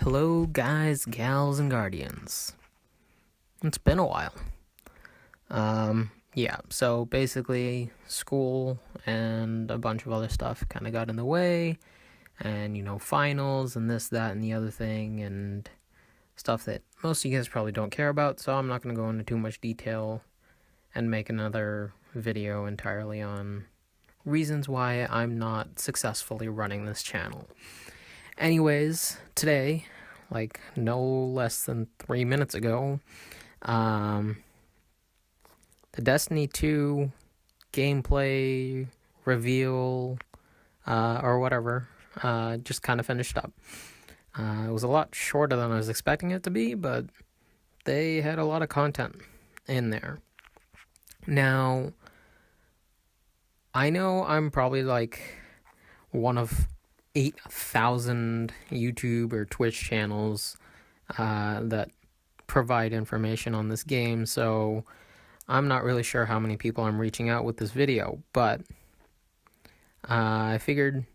Hello, guys, gals, and guardians. It's been a while. Yeah, so basically, school and a bunch of other stuff kind of got in the way, and finals and this, that, and the other thing, and stuff that most of you guys probably don't care about, so I'm not going to go into too much detail and make another video entirely on reasons why I'm not successfully running this channel. Anyways, today, like no less than 3 minutes ago, the Destiny 2 gameplay reveal, or whatever, just kind of finished up. It was a lot shorter than I was expecting it to be, but they had a lot of content in there. Now, I know I'm probably like one of 8,000 YouTube or Twitch channels that provide information on this game, so I'm not really sure how many people I'm reaching out with this video, but I figured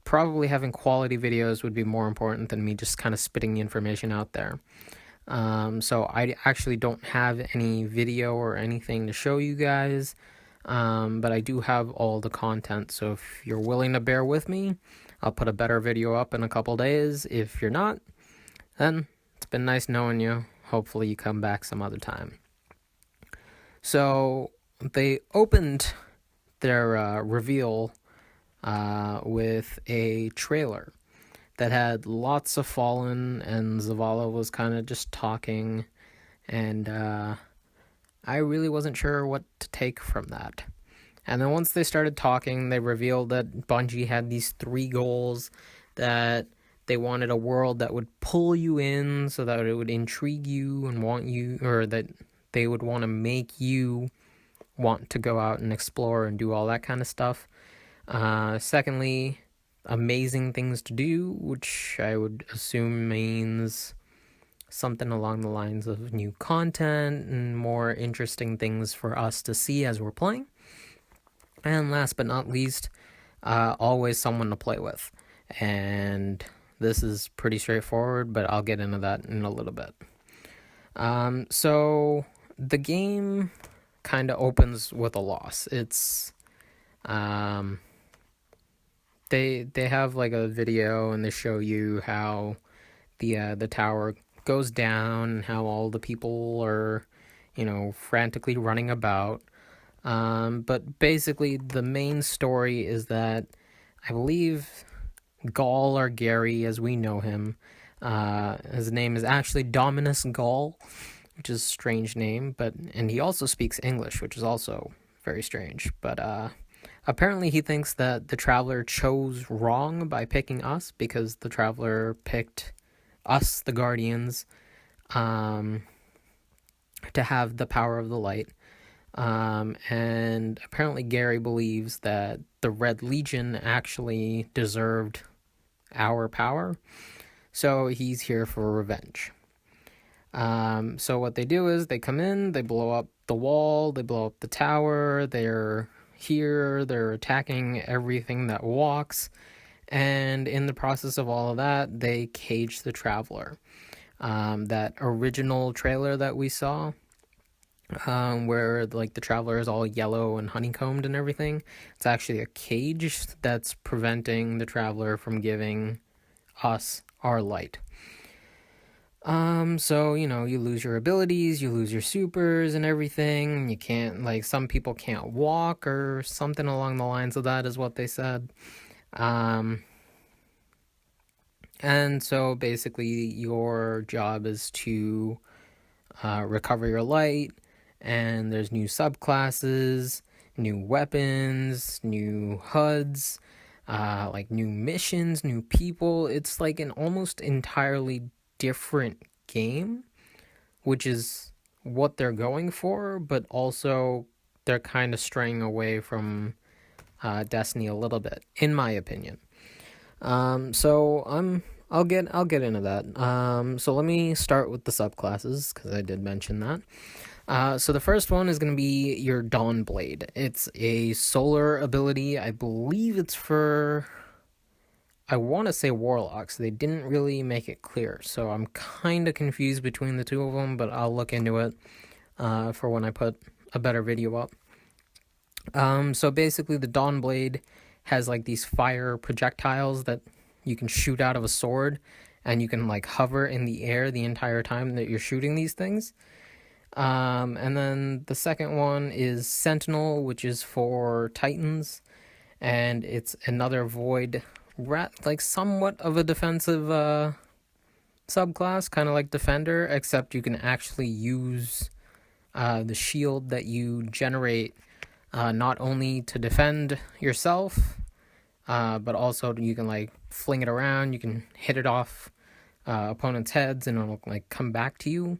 probably having quality videos would be more important than me just kind of spitting the information out there. So I actually don't have any video or anything to show you guys, but I do have all the content, so if you're willing to bear with me, I'll put a better video up in a couple days. If you're not, then it's been nice knowing you. Hopefully you come back some other time. So they opened their reveal with a trailer that had lots of Fallen, and Zavala was kind of just talking, and I really wasn't sure what to take from that. And then once they started talking, they revealed that Bungie had these 3 goals, that they wanted a world that would pull you in so that it would intrigue you and want you, or that they would want to make you want to go out and explore and do all that kind of stuff. Secondly, amazing things to do, which I would assume means something along the lines of new content and more interesting things for us to see as we're playing. And last but not least, always someone to play with. And this is pretty straightforward, but I'll get into that in a little bit. So the game kind of opens with a loss. It's they have like a video, and they show you how the tower goes down and how all the people are frantically running about. But basically the main story is that I believe Gaul, or Gary as we know him, his name is actually Dominus Gaul, which is a strange name, and he also speaks English, which is also very strange. But apparently he thinks that the Traveler chose wrong by picking us, because the Traveler picked us, the Guardians, to have the power of the light. And apparently Gary believes that the Red Legion actually deserved our power, so he's here for revenge. So what they do is they come in, they blow up the wall, they blow up the tower, they're attacking everything that walks, and in the process of all of that, they cage the Traveler. That original trailer that we saw, where like the Traveler is all yellow and honeycombed and everything, it's actually a cage that's preventing the Traveler from giving us our light. So, you lose your abilities, you lose your supers and everything. You can't, like, some people can't walk or something along the lines of that is what they said. And so basically your job is to recover your light, and there's new subclasses, new weapons, new HUDs, like new missions, new people. It's like an almost entirely different game, which is what they're going for, but also they're kind of straying away from Destiny a little bit, in my opinion. So I'll get into that. So let me start with the subclasses, because I did mention that. So the first one is going to be your Dawn Blade. It's a solar ability. I believe it's for I want to say warlocks. They didn't really make it clear, so I'm kind of confused between the two of them, but I'll look into it for when I put a better video up. So basically, the Dawnblade has like these fire projectiles that you can shoot out of a sword, and you can like hover in the air the entire time that you're shooting these things. And then the second one is Sentinel, which is for Titans, and it's another void rat, like somewhat of a defensive subclass, kind of like Defender, except you can actually use the shield that you generate not only to defend yourself, but also you can like fling it around. You can hit it off opponents' heads, and it'll like come back to you.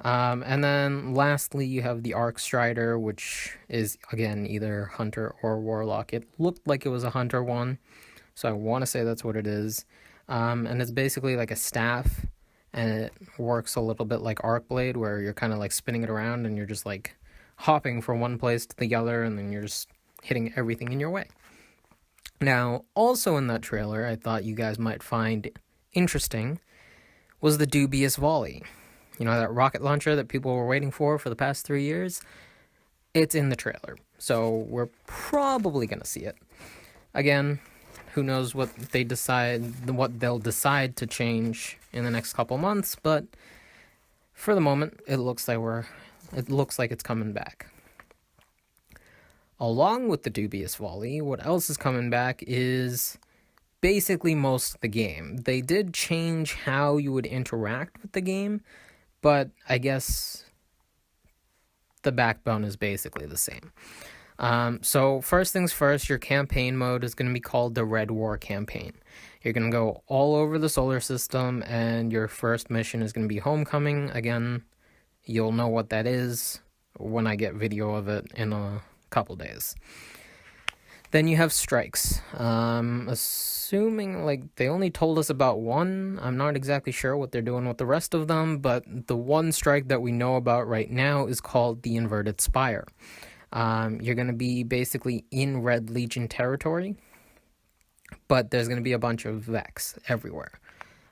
And then lastly, you have the Arc Strider, which is again either Hunter or Warlock. It looked like it was a Hunter one, so I want to say that's what it is. And it's basically like a staff, and it works a little bit like Arc Blade, where you're kind of like spinning it around and you're just like hopping from one place to the other, and then you're just hitting everything in your way. Now, also in that trailer, I thought you guys might find interesting was the dubious volley. You know, that rocket launcher that people were waiting for the past 3 years? It's in the trailer, so we're probably going to see it. Again, who knows what they'll decide to change in the next couple months, but for the moment, it looks like it's coming back. Along with the dubious volley, what else is coming back is basically most of the game. They did change how you would interact with the game, but I guess the backbone is basically the same. So first things first, your campaign mode is going to be called the Red War campaign. You're going to go all over the solar system, and your first mission is going to be Homecoming. Again, you'll know what that is when I get video of it in a couple days. Then you have strikes. Assuming like they only told us about one, I'm not exactly sure what they're doing with the rest of them, but the one strike that we know about right now is called the Inverted Spire. You're going to be basically in Red Legion territory, but there's going to be a bunch of Vex everywhere.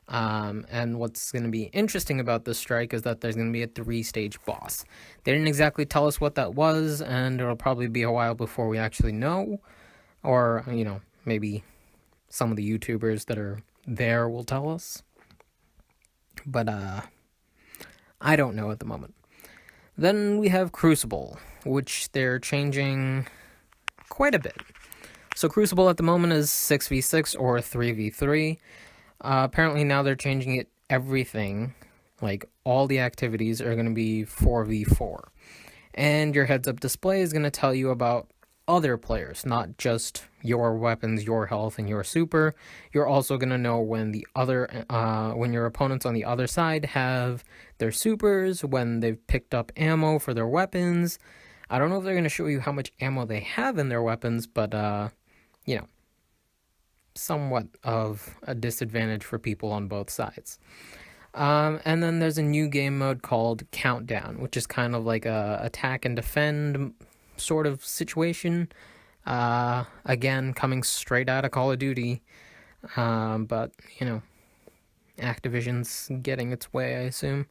And what's going to be interesting about this strike is that there's going to be a 3-stage boss. They didn't exactly tell us what that was, and it'll probably be a while before we actually know. Or, you know, maybe some of the YouTubers that are there will tell us. But, I don't know at the moment. Then we have Crucible, which they're changing quite a bit. So Crucible at the moment is 6v6 or 3v3. Apparently now they're changing it everything. Like, all the activities are going to be 4v4. And your heads-up display is going to tell you about other players, not just your weapons, your health, and your super. You're also going to know when when your opponents on the other side have their supers, when they've picked up ammo for their weapons. I don't know if they're going to show you how much ammo they have in their weapons, but, you know, somewhat of a disadvantage for people on both sides. And then there's a new game mode called Countdown, which is kind of like a attack and defend sort of situation. Again, coming straight out of Call of Duty. But, you know, Activision's getting its way, I assume.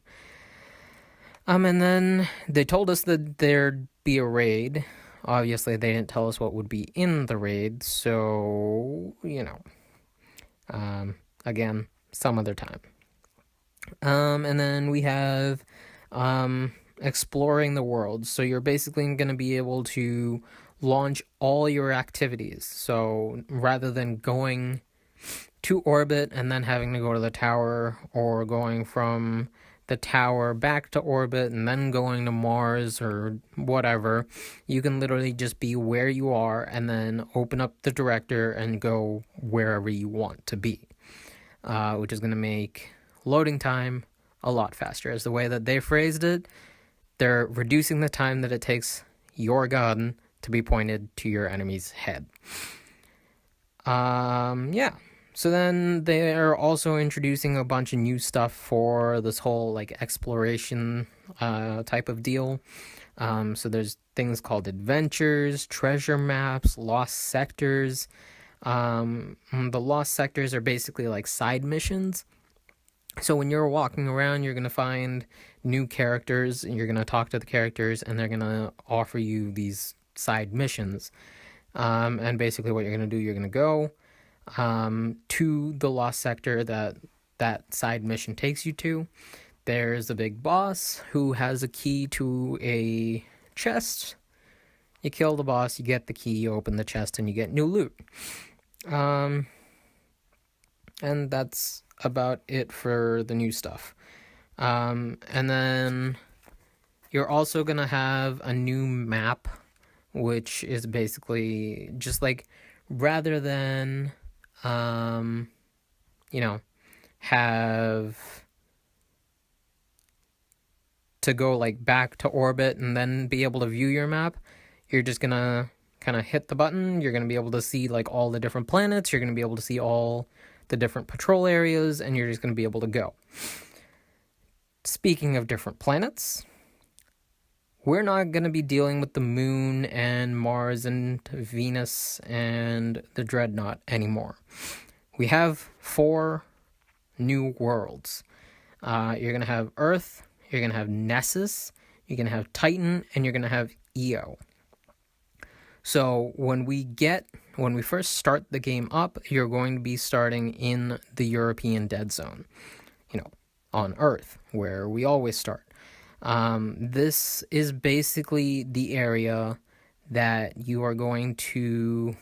And then they told us that there'd be a raid. Obviously, they didn't tell us what would be in the raid, so, you know. Again, some other time. And then we have exploring the world. So you're basically going to be able to launch all your activities. So rather than going to orbit and then having to go to the tower, or going from the tower back to orbit and then going to Mars or whatever, you can literally just be where you are and then open up the director and go wherever you want to be, which is going to make loading time a lot faster. As the way that they phrased it, they're reducing the time that it takes your gun to be pointed to your enemy's head. Yeah. So then they're also introducing a bunch of new stuff for this whole like exploration type of deal. So there's things called adventures, treasure maps, lost sectors. The lost sectors are basically like side missions. So when you're walking around, you're going to find new characters, and you're going to talk to the characters, and they're going to offer you these side missions. And basically what you're going to do, you're going to go to the lost sector that side mission takes you to. There's a big boss who has a key to a chest. You kill the boss, you get the key, you open the chest, and you get new loot. And that's about it for the new stuff. And then you're also going to have a new map, which is basically just like, rather than, have to go like back to orbit and then be able to view your map, you're just going to kind of hit the button. You're going to be able to see like all the different planets. You're going to be able to see all the different patrol areas, and you're just going to be able to go. Speaking of different planets, we're not going to be dealing with the Moon and Mars and Venus and the Dreadnought anymore. We have 4 new worlds. You're going to have Earth, you're going to have Nessus, you're going to have Titan, and you're going to have Io. So when we first start the game up, you're going to be starting in the European Dead Zone, on Earth, where we always start. This is basically the area that you are going to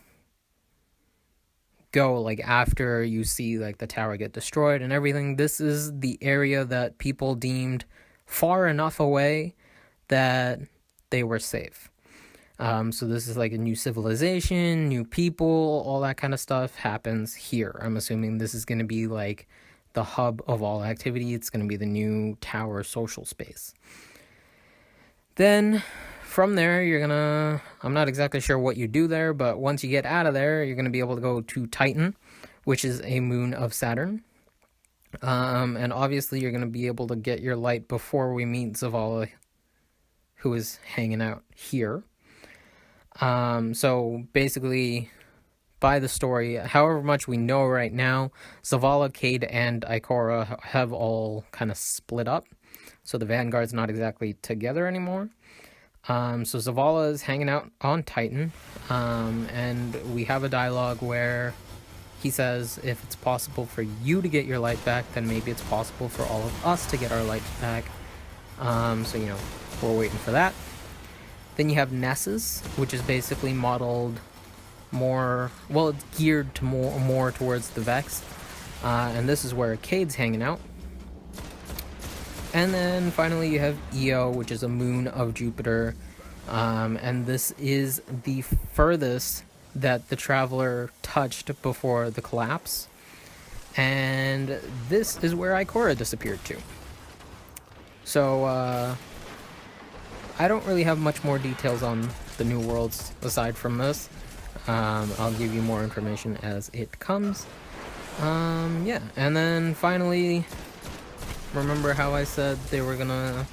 go, like, after you see, like, the tower get destroyed and everything. This is the area that people deemed far enough away that they were safe. So this is like a new civilization, new people, all that kind of stuff happens here. I'm assuming this is going to be like the hub of all activity. It's going to be the new tower social space. Then from there, I'm not exactly sure what you do there, but once you get out of there, you're going to be able to go to Titan, which is a moon of Saturn. And obviously you're going to be able to get your light before we meet Zavala, who is hanging out here. So basically, by the story, however much we know right now, Zavala, Cade, and Ikora have all kind of split up. So the Vanguard's not exactly together anymore. So Zavala is hanging out on Titan, and we have a dialogue where he says, if it's possible for you to get your light back, then maybe it's possible for all of us to get our light back. So, we're waiting for that. Then you have Nessus, which is basically modeled it's geared to more towards the Vex. And this is where Cade's hanging out. And then finally you have Io, which is a moon of Jupiter. And this is the furthest that the Traveler touched before the collapse. And this is where Ikora disappeared to. So, I don't really have much more details on the new worlds aside from this. I'll give you more information as it comes. And then finally, remember how I said they were gonna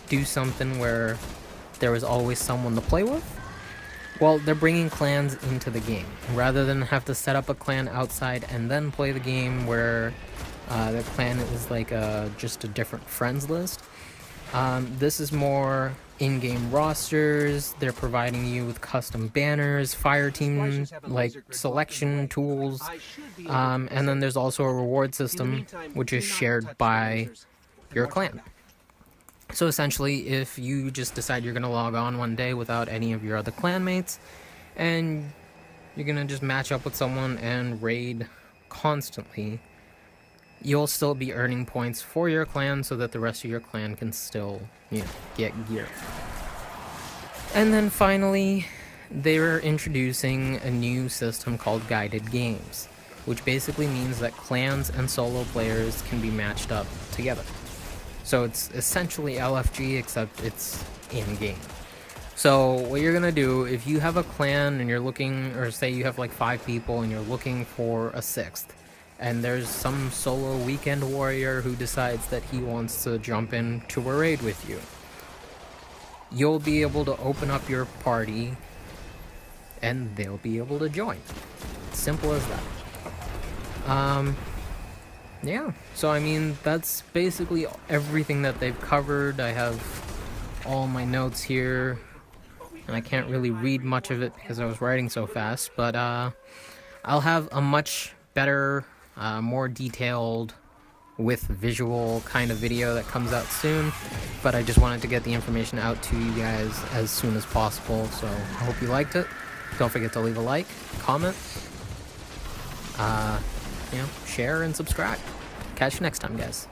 do something where there was always someone to play with? Well, they're bringing clans into the game. Rather than have to set up a clan outside and then play the game where the clan is like just a different friends list. This is more in-game rosters. They're providing you with custom banners, fire team like selection tools, and then there's also a reward system which is shared by your clan. So essentially, if you just decide you're gonna log on one day without any of your other clanmates, and you're gonna just match up with someone and raid constantly, you'll still be earning points for your clan so that the rest of your clan can still, get gear. And then finally, they're introducing a new system called guided games, which basically means that clans and solo players can be matched up together. So it's essentially LFG, except it's in-game. So what you're gonna do, if you have a clan and you're looking, or say you have like 5 people and you're looking for a 6th, and there's some solo weekend warrior who decides that he wants to jump into a raid with you, you'll be able to open up your party and they'll be able to join. Simple as that. Yeah, so I mean, that's basically everything that they've covered. I have all my notes here, and I can't really read much of it because I was writing so fast, but I'll have a much better, more detailed, with visual kind of video that comes out soon, but I just wanted to get the information out to you guys as soon as possible, so I hope you liked it. Don't forget to leave a like, comment, share and subscribe. Catch you next time, guys.